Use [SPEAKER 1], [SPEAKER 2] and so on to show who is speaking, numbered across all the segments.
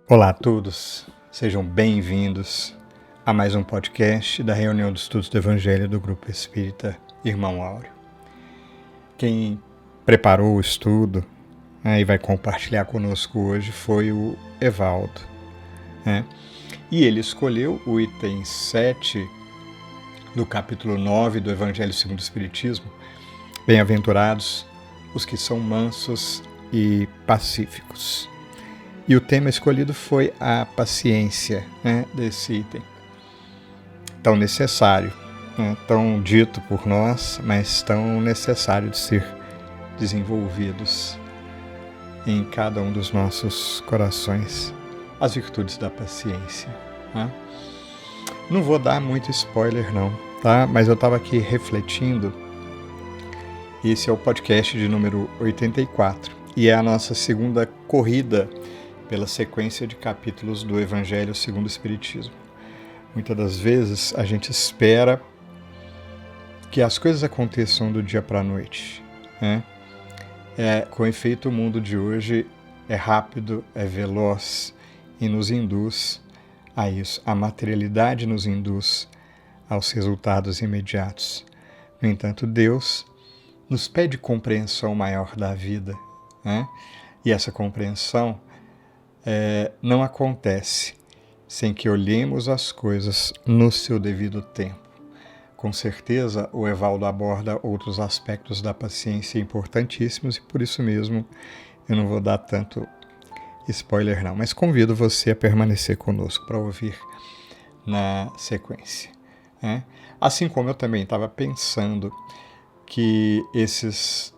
[SPEAKER 1] Olá a todos, sejam bem-vindos a mais um podcast da reunião de estudos do Evangelho do Grupo Espírita Irmão Áureo. Quem preparou o estudo e vai compartilhar conosco hoje foi o Evaldo. E ele escolheu o item 7 do capítulo 9 do Evangelho segundo o Espiritismo, Bem-aventurados os que são mansos e pacíficos. E o tema escolhido foi a paciência desse item. Tão necessário, tão dito por nós, mas tão necessário de ser desenvolvidos em cada um dos nossos corações, as virtudes da paciência. Não vou dar muito spoiler não, tá? Mas eu estava aqui refletindo. Esse é o podcast de número 84 e é a nossa segunda corrida pela sequência de capítulos do Evangelho segundo o Espiritismo. Muitas das vezes a gente espera que as coisas aconteçam do dia para a noite. Com efeito, o mundo de hoje é rápido, é veloz e nos induz a isso. A materialidade nos induz aos resultados imediatos. No entanto, Deus nos pede compreensão maior da vida. E essa compreensão não acontece sem que olhemos as coisas no seu devido tempo. Com certeza, o Evaldo aborda outros aspectos da paciência importantíssimos e por isso mesmo eu não vou dar tanto spoiler não, mas convido você a permanecer conosco para ouvir na sequência. Assim como eu também estava pensando que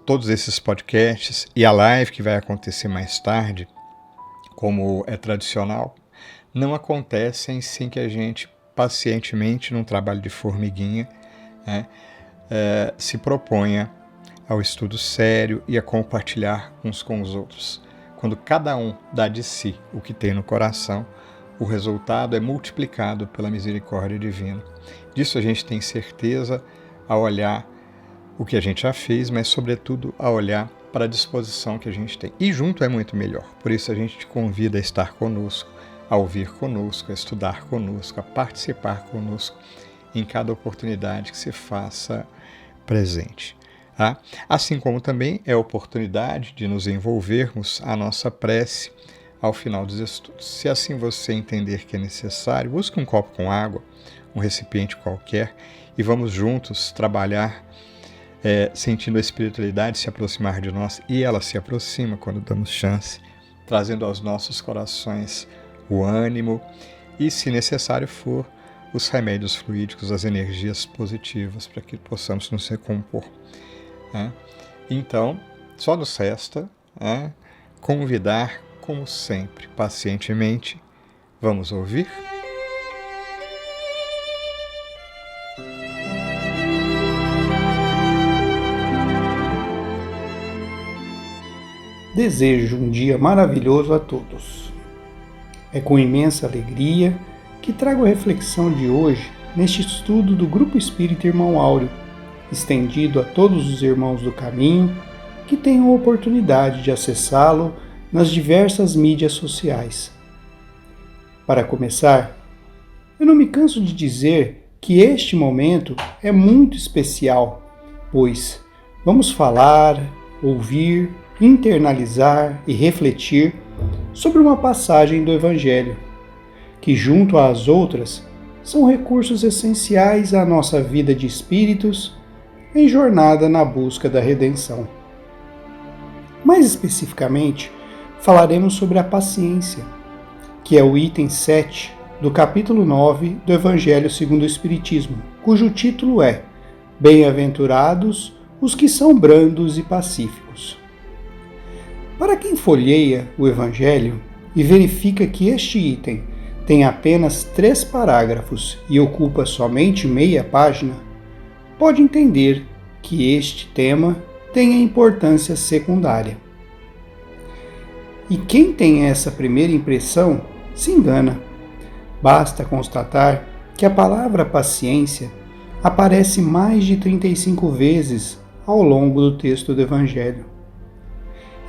[SPEAKER 1] todos esses podcasts e a live que vai acontecer mais tarde, como é tradicional, não acontecem sem que a gente pacientemente, num trabalho de formiguinha, se proponha ao estudo sério e a compartilhar uns com os outros. Quando cada um dá de si o que tem no coração, o resultado é multiplicado pela misericórdia divina. Disso a gente tem certeza ao olhar o que a gente já fez, mas sobretudo a olhar para a disposição que a gente tem. E junto é muito melhor. Por isso a gente te convida a estar conosco, a ouvir conosco, a estudar conosco, a participar conosco em cada oportunidade que se faça presente. Assim como também é a oportunidade de nos envolvermos a nossa prece ao final dos estudos. Se assim você entender que é necessário, busque um copo com água, um recipiente qualquer e vamos juntos trabalhar sentindo a espiritualidade se aproximar de nós, e ela se aproxima quando damos chance, trazendo aos nossos corações o ânimo e, se necessário for, os remédios fluídicos, as energias positivas, para que possamos nos recompor. Então, só nos resta convidar, como sempre, pacientemente. Vamos ouvir?
[SPEAKER 2] Desejo um dia maravilhoso a todos. É com imensa alegria que trago a reflexão de hoje neste estudo do Grupo Espírita Irmão Áureo, estendido a todos os irmãos do caminho que tenham a oportunidade de acessá-lo nas diversas mídias sociais. Para começar, eu não me canso de dizer que este momento é muito especial, pois vamos falar, ouvir, internalizar e refletir sobre uma passagem do Evangelho, que junto às outras são recursos essenciais à nossa vida de espíritos em jornada na busca da redenção. Mais especificamente, falaremos sobre a paciência, que é o item 7 do capítulo 9 do Evangelho segundo o Espiritismo, cujo título é Bem-aventurados os que são brandos e pacíficos. Para quem folheia o Evangelho e verifica que este item tem apenas 3 parágrafos e ocupa somente meia página, pode entender que este tema tem a importância secundária. E quem tem essa primeira impressão se engana. Basta constatar que a palavra paciência aparece mais de 35 vezes ao longo do texto do Evangelho.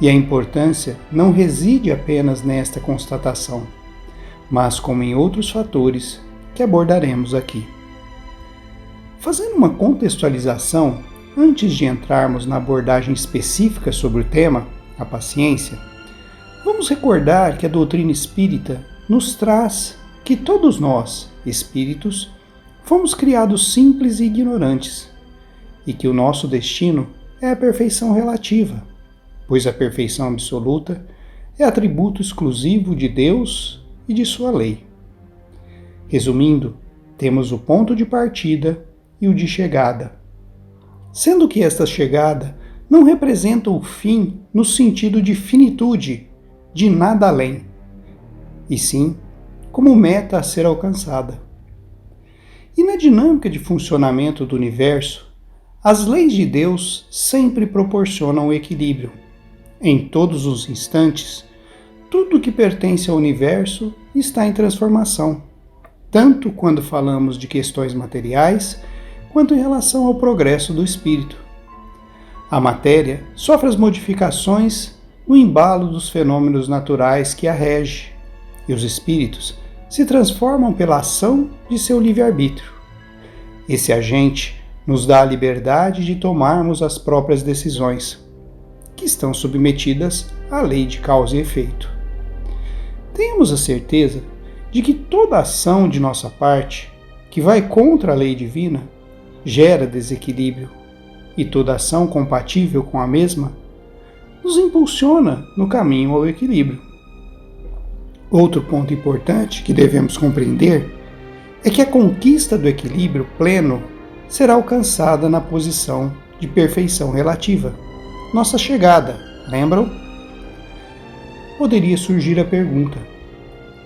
[SPEAKER 2] E a importância não reside apenas nesta constatação, mas como em outros fatores que abordaremos aqui. Fazendo uma contextualização, antes de entrarmos na abordagem específica sobre o tema, a paciência, vamos recordar que a doutrina espírita nos traz que todos nós, espíritos, fomos criados simples e ignorantes, e que o nosso destino é a perfeição relativa, pois a perfeição absoluta é atributo exclusivo de Deus e de sua lei. Resumindo, temos o ponto de partida e o de chegada, sendo que esta chegada não representa o fim no sentido de finitude, de nada além, e sim como meta a ser alcançada. E na dinâmica de funcionamento do universo, as leis de Deus sempre proporcionam o equilíbrio. Em todos os instantes, tudo que pertence ao universo está em transformação, tanto quando falamos de questões materiais, quanto em relação ao progresso do espírito. A matéria sofre as modificações no embalo dos fenômenos naturais que a rege, e os espíritos se transformam pela ação de seu livre-arbítrio. Esse agente nos dá a liberdade de tomarmos as próprias decisões, que estão submetidas à lei de causa e efeito. Tenhamos a certeza de que toda ação de nossa parte, que vai contra a lei divina, gera desequilíbrio, e toda ação compatível com a mesma nos impulsiona no caminho ao equilíbrio. Outro ponto importante que devemos compreender é que a conquista do equilíbrio pleno será alcançada na posição de perfeição relativa. Nossa chegada, lembram? Poderia surgir a pergunta: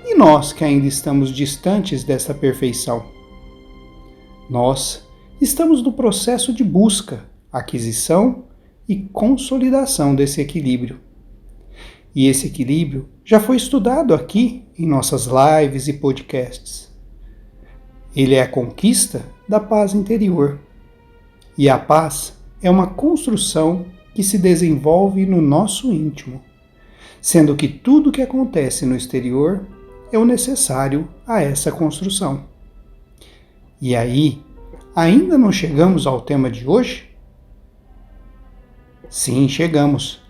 [SPEAKER 2] e nós que ainda estamos distantes dessa perfeição? Nós estamos no processo de busca, aquisição e consolidação desse equilíbrio. E esse equilíbrio já foi estudado aqui em nossas lives e podcasts. Ele é a conquista da paz interior. E a paz é uma construção que se desenvolve no nosso íntimo, sendo que tudo que acontece no exterior é o necessário a essa construção. E aí, ainda não chegamos ao tema de hoje? Sim, chegamos.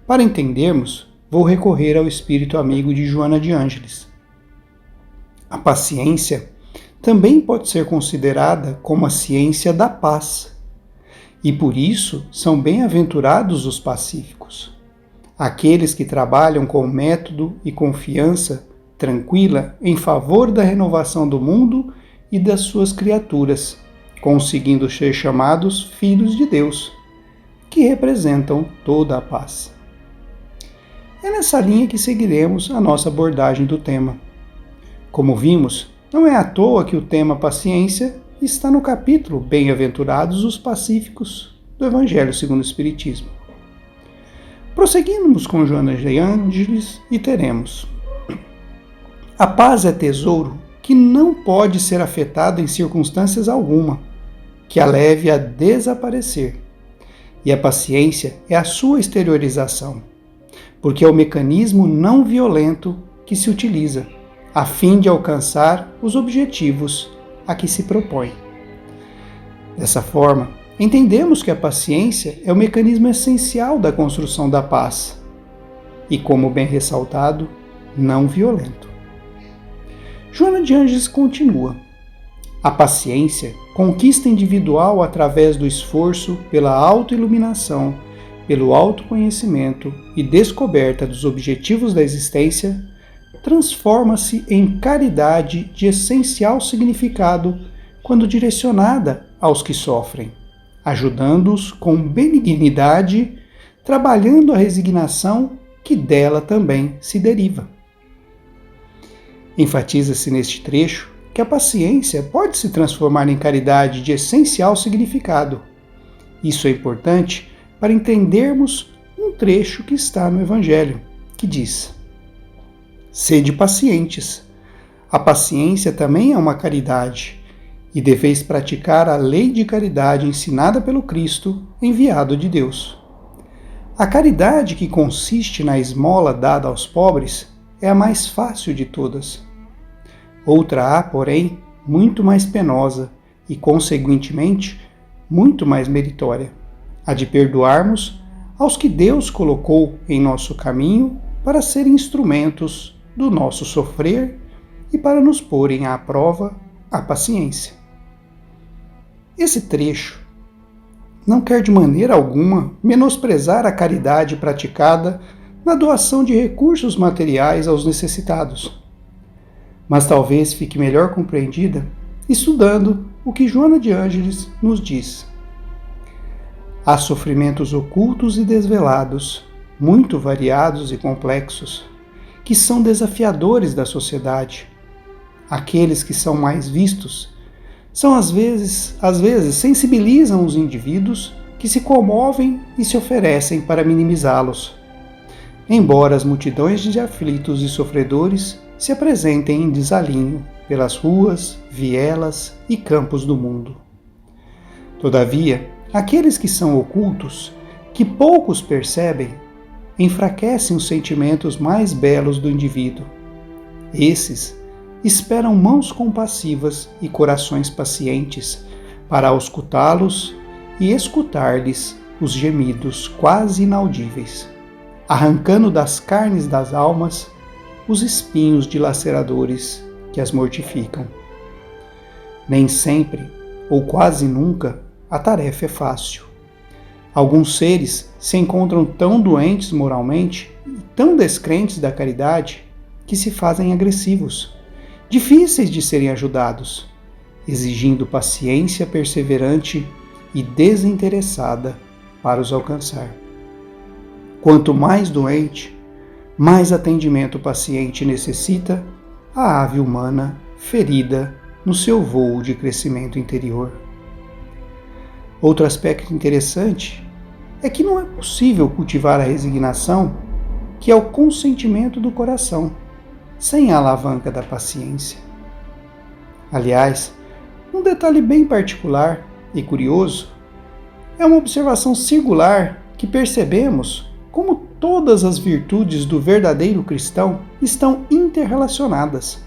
[SPEAKER 2] Para entendermos, vou recorrer ao espírito amigo de Joana de Ângeles. A paciência também pode ser considerada como a ciência da paz, e por isso são bem-aventurados os pacíficos, aqueles que trabalham com método e confiança tranquila em favor da renovação do mundo e das suas criaturas, conseguindo ser chamados filhos de Deus, que representam toda a paz. É nessa linha que seguiremos a nossa abordagem do tema. Como vimos, não é à toa que o tema paciência está no capítulo Bem-aventurados os pacíficos do Evangelho segundo o Espiritismo. Prosseguimos com Joana de Ângeles e teremos: a paz é tesouro que não pode ser afetado em circunstâncias alguma, que a leve a desaparecer. E a paciência é a sua exteriorização, porque é o mecanismo não violento que se utiliza, a fim de alcançar os objetivos a que se propõe. Dessa forma, entendemos que a paciência é o mecanismo essencial da construção da paz, e, como bem ressaltado, não violento. Joana de Ângeles continua: a paciência, conquista individual através do esforço pela autoiluminação, pelo autoconhecimento e descoberta dos objetivos da existência, transforma-se em caridade de essencial significado quando direcionada aos que sofrem, ajudando-os com benignidade, trabalhando a resignação que dela também se deriva. Enfatiza-se neste trecho que a paciência pode se transformar em caridade de essencial significado. Isso é importante para entendermos um trecho que está no Evangelho, que diz: sede pacientes. A paciência também é uma caridade, e deveis praticar a lei de caridade ensinada pelo Cristo, enviado de Deus. A caridade que consiste na esmola dada aos pobres é a mais fácil de todas, Outra há, porém, muito mais penosa e, consequentemente, muito mais meritória, a de perdoarmos aos que Deus colocou em nosso caminho para serem instrumentos do nosso sofrer e para nos porem à prova a paciência. Esse trecho não quer de maneira alguma menosprezar a caridade praticada na doação de recursos materiais aos necessitados, mas talvez fique melhor compreendida estudando o que Joana de Ângeles nos diz. Há sofrimentos ocultos e desvelados, muito variados e complexos, que são desafiadores da sociedade. Aqueles que são mais vistos são às vezes sensibilizam os indivíduos que se comovem e se oferecem para minimizá-los, embora as multidões de aflitos e sofredores se apresentem em desalinho pelas ruas, vielas e campos do mundo. Todavia, aqueles que são ocultos, que poucos percebem, enfraquecem os sentimentos mais belos do indivíduo. Esses esperam mãos compassivas e corações pacientes para auscultá-los e escutar-lhes os gemidos quase inaudíveis, arrancando das carnes das almas os espinhos dilaceradores que as mortificam. Nem sempre, ou quase nunca, a tarefa é fácil. Alguns seres se encontram tão doentes moralmente e tão descrentes da caridade que se fazem agressivos, difíceis de serem ajudados, exigindo paciência perseverante e desinteressada para os alcançar. Quanto mais doente, mais atendimento o paciente necessita a ave humana ferida no seu voo de crescimento interior. Outro aspecto interessante é que não é possível cultivar a resignação, que é o consentimento do coração, sem a alavanca da paciência. Aliás, um detalhe bem particular e curioso é uma observação singular que percebemos como todas as virtudes do verdadeiro cristão estão interrelacionadas.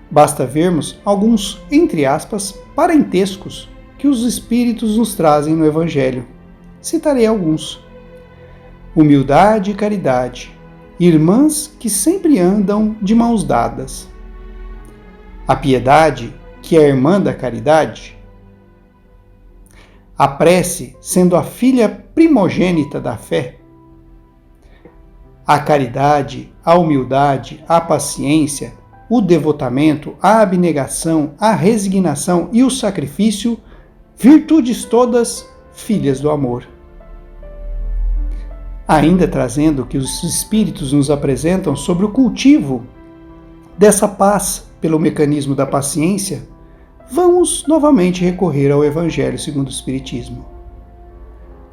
[SPEAKER 2] Basta vermos alguns, entre aspas, parentescos que os Espíritos nos trazem no Evangelho. Citarei alguns. Humildade e caridade, irmãs que sempre andam de mãos dadas. A piedade, que é irmã da caridade. A prece, sendo a filha primogênita da fé. A caridade, a humildade, a paciência, o devotamento, a abnegação, a resignação e o sacrifício, virtudes todas filhas do amor. Ainda trazendo o que os Espíritos nos apresentam sobre o cultivo dessa paz pelo mecanismo da paciência, vamos novamente recorrer ao Evangelho segundo o Espiritismo.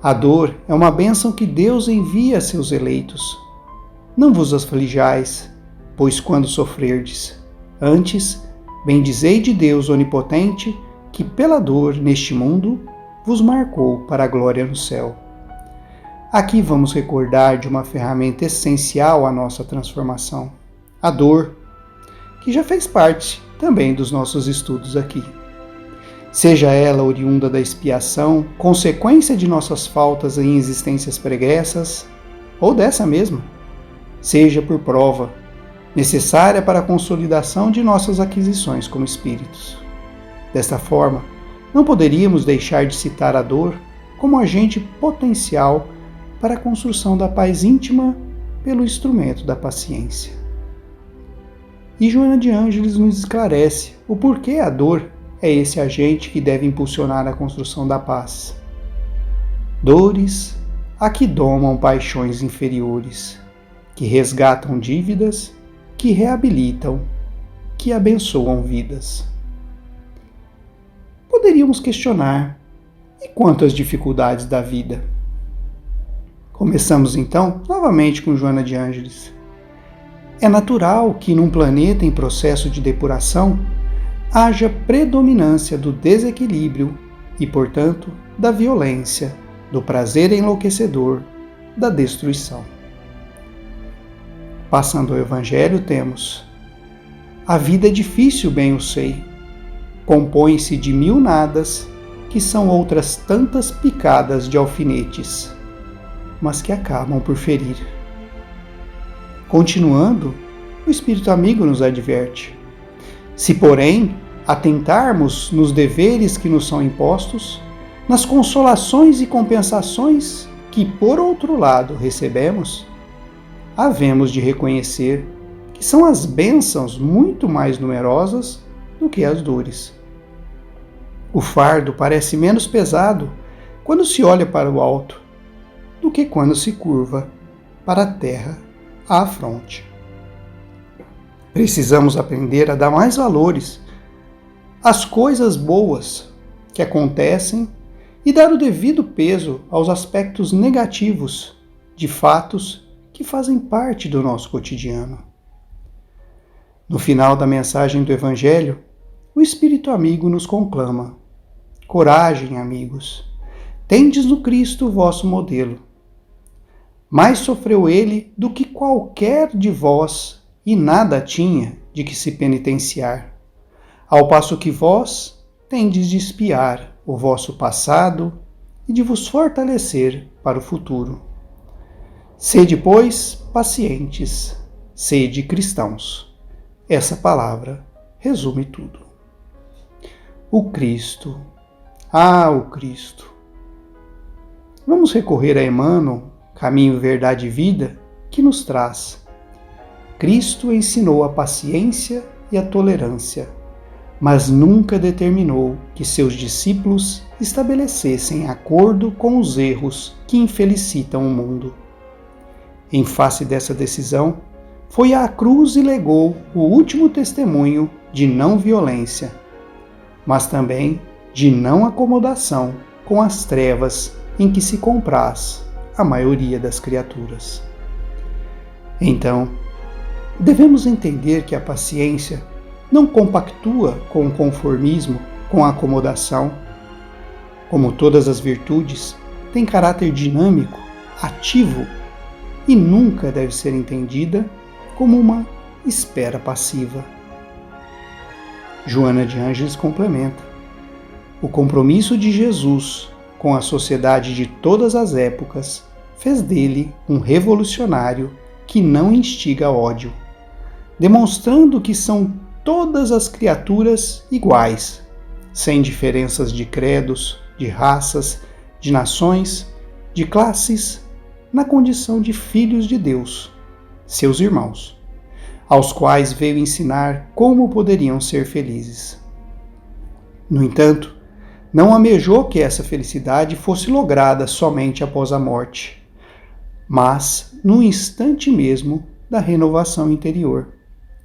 [SPEAKER 2] A dor é uma bênção que Deus envia a seus eleitos. Não vos aflijais, pois quando sofrerdes, antes, bendizei de Deus onipotente, que pela dor neste mundo vos marcou para a glória no céu. Aqui vamos recordar de uma ferramenta essencial à nossa transformação, a dor, que já fez parte também dos nossos estudos aqui. Seja ela oriunda da expiação, consequência de nossas faltas em existências pregressas, ou dessa mesma, seja por prova, necessária para a consolidação de nossas aquisições como espíritos. Desta forma, não poderíamos deixar de citar a dor como agente potencial para a construção da paz íntima pelo instrumento da paciência. E Joana de Ângeles nos esclarece o porquê a dor é esse agente que deve impulsionar a construção da paz. Dores a que domam paixões inferiores, que resgatam dívidas, que reabilitam, que abençoam vidas. Poderíamos questionar: e quanto às dificuldades da vida? Começamos então novamente com Joana de Ângeles. É natural que num planeta em processo de depuração haja predominância do desequilíbrio e, portanto, da violência, do prazer enlouquecedor, da destruição. Passando ao Evangelho, temos: A vida é difícil, bem o sei. Compõe-se de 1000 nadas, que são outras tantas picadas de alfinetes, mas que acabam por ferir. Continuando, o Espírito amigo nos adverte: se, porém, atentarmos nos deveres que nos são impostos, nas consolações e compensações que, por outro lado, recebemos, havemos de reconhecer que são as bênçãos muito mais numerosas do que as dores. O fardo parece menos pesado quando se olha para o alto do que quando se curva para a terra à fronte. Precisamos aprender a dar mais valores às coisas boas que acontecem e dar o devido peso aos aspectos negativos de fatos que fazem parte do nosso cotidiano. No final da mensagem do Evangelho, o Espírito amigo nos conclama: coragem, amigos, tendes no Cristo o vosso modelo. Mais sofreu ele do que qualquer de vós e nada tinha de que se penitenciar, ao passo que vós tendes de espiar o vosso passado e de vos fortalecer para o futuro. Sede, pois, pacientes, sede cristãos. Essa palavra resume tudo. O Cristo. Ah, o Cristo! Vamos recorrer a Emmanuel, Caminho, Verdade e Vida, que nos traz: Cristo ensinou a paciência e a tolerância, mas nunca determinou que seus discípulos estabelecessem acordo com os erros que infelicitam o mundo. Em face dessa decisão, foi à cruz e legou o último testemunho de não violência, mas também de não acomodação com as trevas em que se compraz a maioria das criaturas. Então, devemos entender que a paciência não compactua com o conformismo, com a acomodação. Como todas as virtudes, tem caráter dinâmico, ativo, e nunca deve ser entendida como uma espera passiva. Joana de Ângeles complementa: o compromisso de Jesus com a sociedade de todas as épocas fez dele um revolucionário que não instiga ódio, demonstrando que são todas as criaturas iguais, sem diferenças de credos, de raças, de nações, de classes, na condição de filhos de Deus, seus irmãos, aos quais veio ensinar como poderiam ser felizes. No entanto, não almejou que essa felicidade fosse lograda somente após a morte, mas no instante mesmo da renovação interior,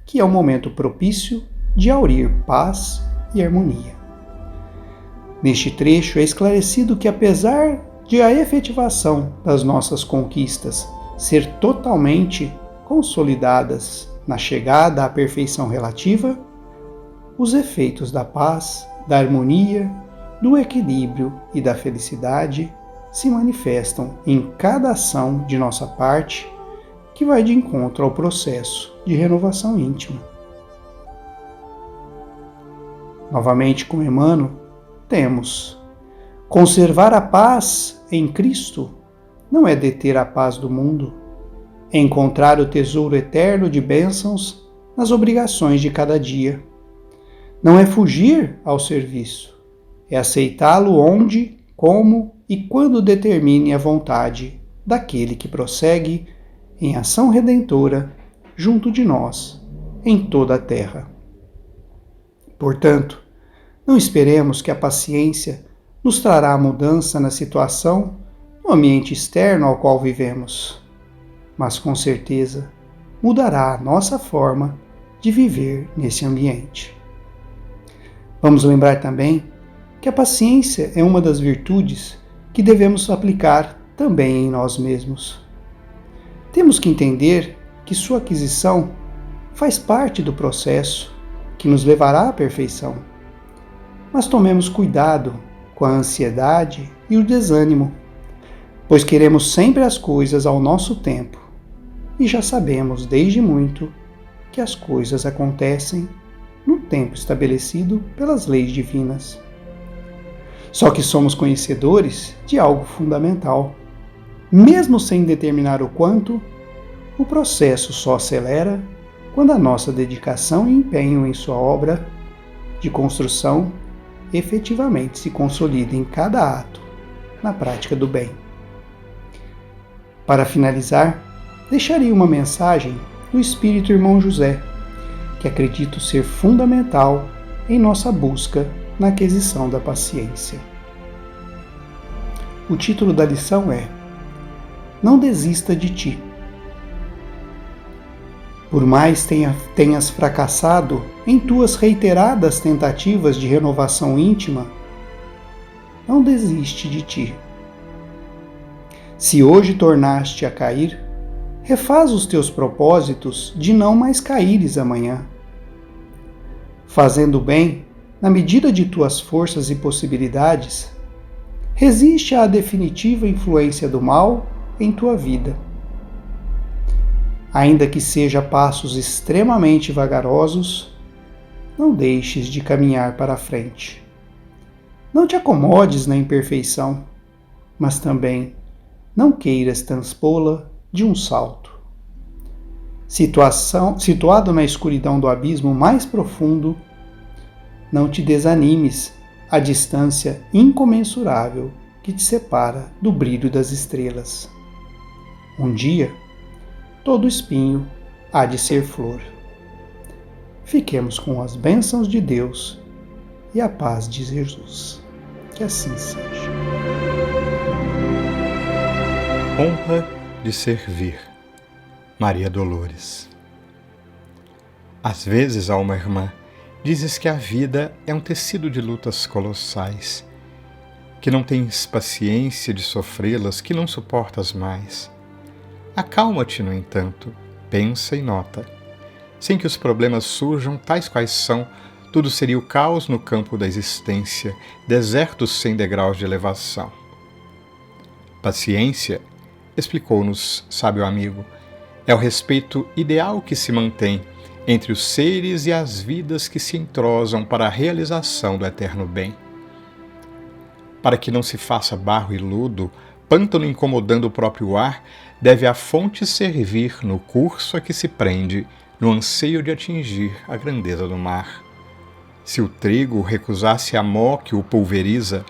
[SPEAKER 2] que é o momento propício de aurir paz e harmonia. Neste trecho é esclarecido que, apesar de a efetivação das nossas conquistas ser totalmente consolidadas na chegada à perfeição relativa, os efeitos da paz, da harmonia, do equilíbrio e da felicidade se manifestam em cada ação de nossa parte que vai de encontro ao processo de renovação íntima. Novamente com Emmanuel, temos: conservar a paz em Cristo não é deter a paz do mundo, é encontrar o tesouro eterno de bênçãos nas obrigações de cada dia. Não é fugir ao serviço, é aceitá-lo onde, como e quando determine a vontade daquele que prossegue em ação redentora junto de nós, em toda a terra. Portanto, não esperemos que a paciência nos trará a mudança na situação, no ambiente externo ao qual vivemos, mas com certeza mudará a nossa forma de viver nesse ambiente. Vamos lembrar também que a paciência é uma das virtudes que devemos aplicar também em nós mesmos. Temos que entender que sua aquisição faz parte do processo que nos levará à perfeição. Mas tomemos cuidado com a ansiedade e o desânimo, pois queremos sempre as coisas ao nosso tempo e já sabemos desde muito que as coisas acontecem no tempo estabelecido pelas leis divinas. Só que somos conhecedores de algo fundamental. Mesmo sem determinar o quanto, o processo só acelera quando a nossa dedicação e empenho em sua obra de construção efetivamente se consolida em cada ato, na prática do bem. Para finalizar, deixarei uma mensagem do Espírito Irmão José, que acredito ser fundamental em nossa busca na aquisição da paciência. O título da lição é: Não desista de ti. Por mais tenhas fracassado em tuas reiteradas tentativas de renovação íntima, não desiste de ti. Se hoje tornaste a cair, refaz os teus propósitos de não mais caíres amanhã. Fazendo bem, na medida de tuas forças e possibilidades, resiste à definitiva influência do mal em tua vida. Ainda que seja a passos extremamente vagarosos, não deixes de caminhar para a frente. Não te acomodes na imperfeição, mas também não queiras transpô-la de um salto. Situado na escuridão do abismo mais profundo, não te desanimes à distância incomensurável que te separa do brilho das estrelas. Um dia, todo espinho há de ser flor. Fiquemos com as bênçãos de Deus e a paz de Jesus. Que assim seja.
[SPEAKER 1] Honra de servir. Maria Dolores. Às vezes, alma irmã, dizes que a vida é um tecido de lutas colossais, que não tens paciência de sofrê-las, que não suportas mais. Acalma-te, no entanto, pensa e nota. Sem que os problemas surjam tais quais são, tudo seria o caos no campo da existência, desertos sem degraus de elevação. Paciência, explicou-nos sábio amigo, é o respeito ideal que se mantém entre os seres e as vidas que se entrosam para a realização do eterno bem. Para que não se faça barro e lodo, pântano incomodando o próprio ar, deve a fonte servir no curso a que se prende, no anseio de atingir a grandeza do mar. Se o trigo recusasse a mó que o pulveriza,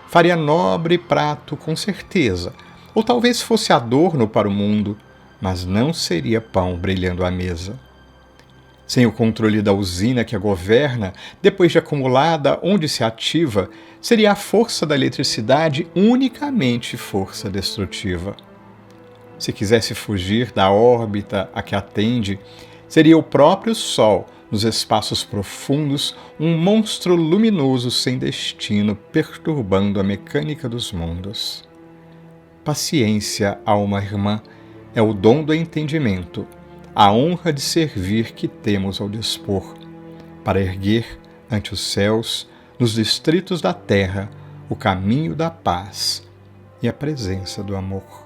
[SPEAKER 1] faria nobre prato com certeza, ou talvez fosse adorno para o mundo, mas não seria pão brilhando à mesa. Sem o controle da usina que a governa, depois de acumulada onde se ativa, seria a força da eletricidade unicamente força destrutiva. Se quisesse fugir da órbita a que atende, seria o próprio Sol, nos espaços profundos, um monstro luminoso sem destino, perturbando a mecânica dos mundos. Paciência, alma irmã, é o dom do entendimento, a honra de servir que temos ao dispor, para erguer ante os céus, nos distritos da terra, o caminho da paz e a presença do amor.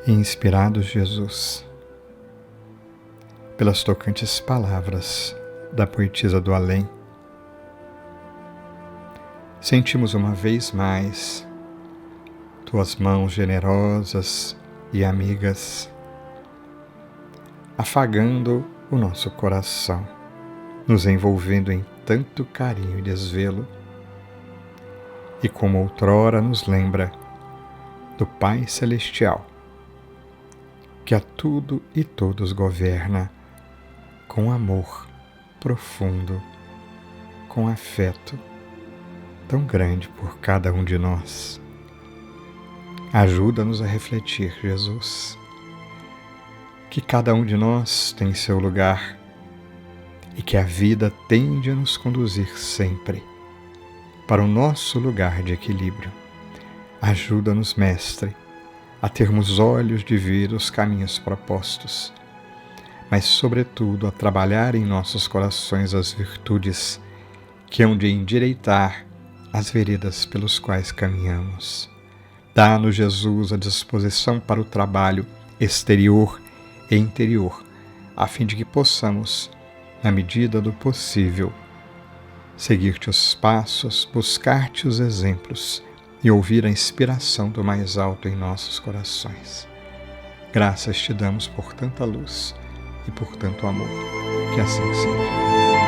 [SPEAKER 1] Inspirados, Jesus, pelas tocantes palavras da poetisa do além, sentimos uma vez mais tuas mãos generosas e amigas afagando o nosso coração, nos envolvendo em tanto carinho e desvelo, e como outrora nos lembra do Pai Celestial, que a tudo e todos governa com amor profundo, com afeto tão grande por cada um de nós. Ajuda-nos a refletir, Jesus, que cada um de nós tem seu lugar e que a vida tende a nos conduzir sempre para o nosso lugar de equilíbrio. Ajuda-nos, Mestre, a termos olhos de ver os caminhos propostos, mas, sobretudo, a trabalhar em nossos corações as virtudes que hão de endireitar as veredas pelos quais caminhamos. Dá-nos, Jesus, a disposição para o trabalho exterior e interior, a fim de que possamos, na medida do possível, seguir-te os passos, buscar-te os exemplos e ouvir a inspiração do mais alto em nossos corações. Graças te damos por tanta luz e por tanto amor. Que assim seja.